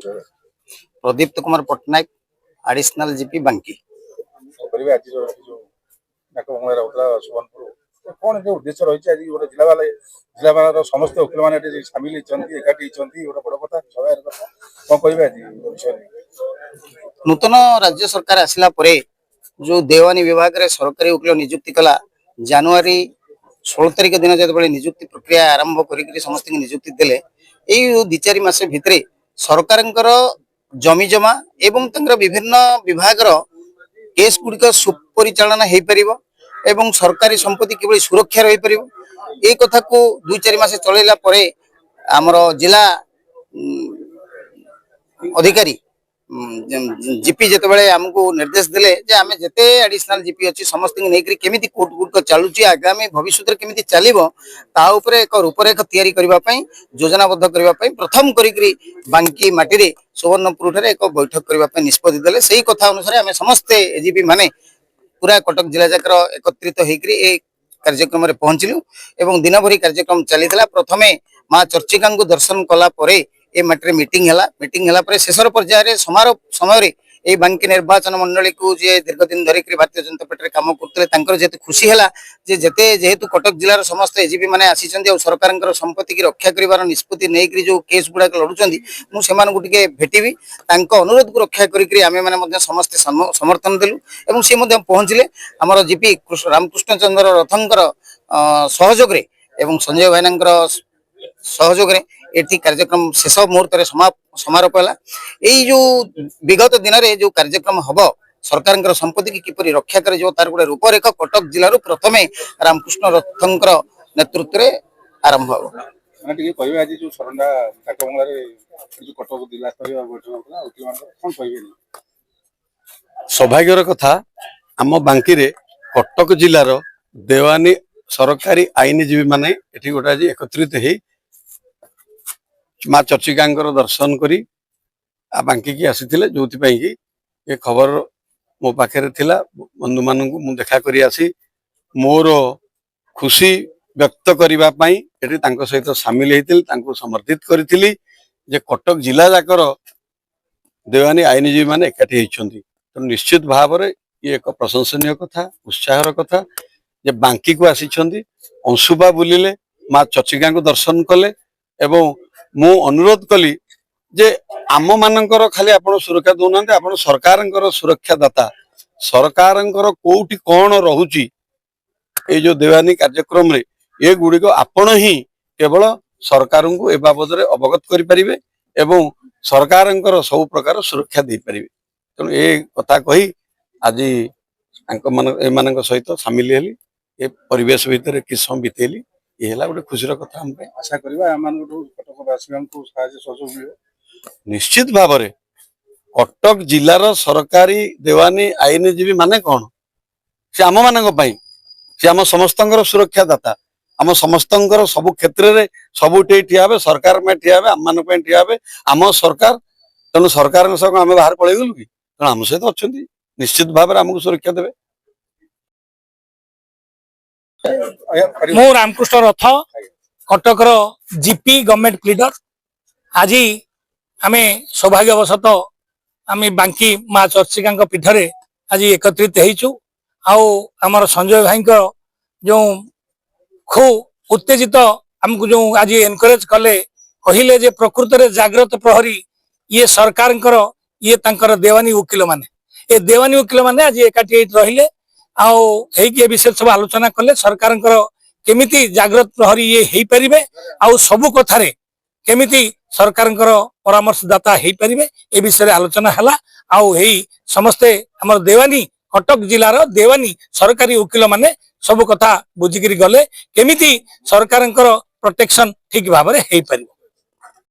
प्रदीप्त Kumar Patnaik additional GP बांकी कौन जो उद्देश्य रही आज गोटे जिला समस्त वकिल मैंने सामिल एकाठी गोटे बड़ कथा कौन कह आज नूतन राज्य सरकार आसला परे जो देवानी विभाग रे सरकारी वकिल नियुक्ति कला जनवरी 16 तारिख दिन जो नियुक्ति प्रक्रिया आरंभ कर समस्त नियुक्ति देले यही 2-4 मास भितर सरकार जमी जमा एवं विभिन्न विभाग केस गुड़िक सुपरिचालना हो पार एवं सरकारी संपत्ति किभली सुरक्षा रही पार ये कथा को 2-4 मास चलैला परे आमर जिला अधिकारी जीपी जिते आमको निर्देश देले जे आमे जेते एडिशनल जीपी अच्छी समस्त नहीं केमी कोर्ट गुड़ चलुची आगामी भविष्य केमी चलो ता उपरे एक रूपरेख तैयारी करबा पई योजनाबद्ध करबा पई प्रथम करी बांकी माटी सुवर्णपुर ठारे एक बैठक करबा पई निष्पत्ति देले सही कथा अनुसार आमे समस्त एजीपी माने पूरा कटक जिला जाकर एकत्रित होकर ए कार्यक्रम में पहुंचलु एवं दिन भरी कार्यक्रम चलीला प्रथमे माँ चर्चिका को दर्शन कला परे ए माटी मीटिंग हला परे शेषर पर्यायर समारोह समय ए बांकी निर्वाचन मंडली को जे दीर्घ दिन धरिक भारतीय जनता पार्टी काम करते जेते खुशी है जेहेतु कटक जिलार समस्त एजीपी मैंने आसी सरकार संपत्ति की रक्षा कर निष्पत्ति नहीं जो केस गुड़ाक लड़ुंट मुझे भेटी अनुरोध को रक्षा करें समस्त समर्थन देलु और सी पहुंचले आमर जीपी रामकृष्ण चंद्र रथंकर सहयोग एवं संजय भाईना सहयोग एटी कार्यक्रम शेष मुहूर्त समारोह है यही जो विगत दिन में जो कार्यक्रम हम सरकार संपत्ति की किपरि रक्षा कर तार गोटे रूपरेख कटक जिलूर प्रथम रामकृष्ण रथंकर नेतृत्व में आरंभ हो सौभाग्यर कथा आम बांकी रे कटक जिलार देवानी सरकारी आईनजीवी माने एठी गोटे आज एकत्रित हो माँ चर्चिका दर्शन करी बांकी की आसी जो कि ये खबर मो पाखे थिला बंधु मान देखा करी आसी मोर खुशी व्यक्त करने सहित सामिल होती समर्थित करी जे कटक जिला जाकर देवानी आईनजीवी माने एकाठी होती तो निश्चित भाव में ये एक प्रशंसनीय कथा उत्साहर कथा जे बांकी को आसी अंशुपा बुलिले माँ चर्चिका दर्शन कले एवं मु अनुरोध कली जे आम मानकर खाली आपण सुरक्षा दौना आपण सरकार सुरक्षा दाता सरकार कोठी कौन रहुची ये जो देवानी कार्यक्रम रे ये गुड़ी को आपण ही केवल सरकार को ए बाबद अवगत करें एवं सरकार सब प्रकार सुरक्षा दे पारे तेणु ये कथा कही आज मान सहित सामिल हेली ये परिवेश भितर किस समय बितेली ये गोटे खुशीर कथा हम आशा करवा निश्चित भाव में कटक जिलार सरकारी देवानी आईनजीवी माने कौन से आम मान से आम समस्त सुरक्षा दाता आम समस्त सबु क्षेत्र में सबुठे ठिया सरकार में ठिया आम मान ठिया आम सरकार तेणु सरकार आम बाहर पलैगलु कि तेणु आम सहित अच्छा निश्चित भाव में आमको सुरक्षा देवे मु रामकृष्ण रथ कटकर जीपी गवर्नमेंट लीडर आज आमे सौभाग्यवशत आमे बांकी माँ चर्चिका पीठरे आज एकत्रित होइछु आमर संजय भाई जो खूब उत्तेजित आमको जो आज एनकरेज कले कहले जे प्रकृत में जागृत प्रहरी ये सरकार ये देवानी वकिल माने ये देवानी वकिल माने आज एकाठी रहिले ये विषय सब आलोचना कले सरकार केमिति जागृत प्रहरी ये हो पारे आउ सबु कथारे केमिति सरकार परामर्शदाता हो पारे ए विषय आलोचना है समस्ते आम देवानी कटक जिलार देवानी सरकारी वकिल माने सब कथा बुझिकी गले केमिति सरकार प्रोटेक्शन ठीक भाव में हो पारे।